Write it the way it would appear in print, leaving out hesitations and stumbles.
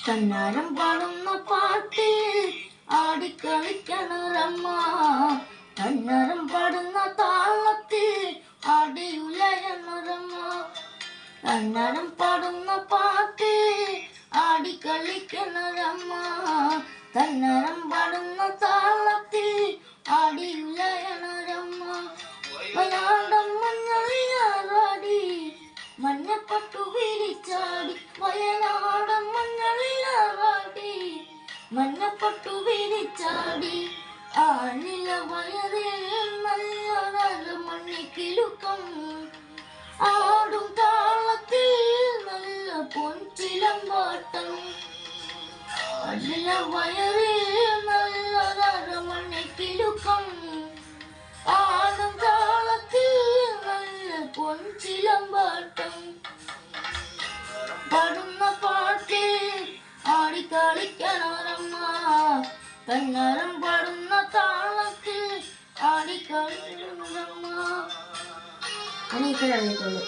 കന്നാരം പാടുന്ന പാട്ട് ആടിക്കളിക്കണൊരമ്മ, കന്നാരം പാടുന്ന താളത്തിൽ ആടിയുലയണൊരമ്മ. കന്നാരം പാടുന്ന പാട്ട് ആടിക്കളിക്കണൊരമ്മ, കന്നാരം പാടുന്ന താളത്തിൽ ആടിയുലയണൊരമ്മ. വയനാടൻ മഞ്ഞളിലാറാടി മഞ്ഞപ്പട്ടു വിരിച്ചാടി, വയനാടൻ മഞ്ഞളിലാറാടി മഞ്ഞപ്പട്ടു വിരിച്ചാടി. ആനില വയറിൽ നല്ലൊരു മണ്ണിക്കിലുക്കം, ആടും താളത്തിൽ നല്ല പൊൻചിലമ്പാട്ടം. ആനില വയറിൽ നല്ലൊരു മണ്ണിക്കിലുക്കം, ആടും താളത്തിൽ നല്ല പൊൻചിലമ്പാട്ടം. പാടുന്ന പാട്ടിൽ ആടിക്കളിക്കണൊരമ്മ, കന്നാരം പാടുന്ന താളത്തിൽ ആടിക്കളിക്കണൊരമ്മ. എനിക്ക് അറിയത്തുള്ളൂ.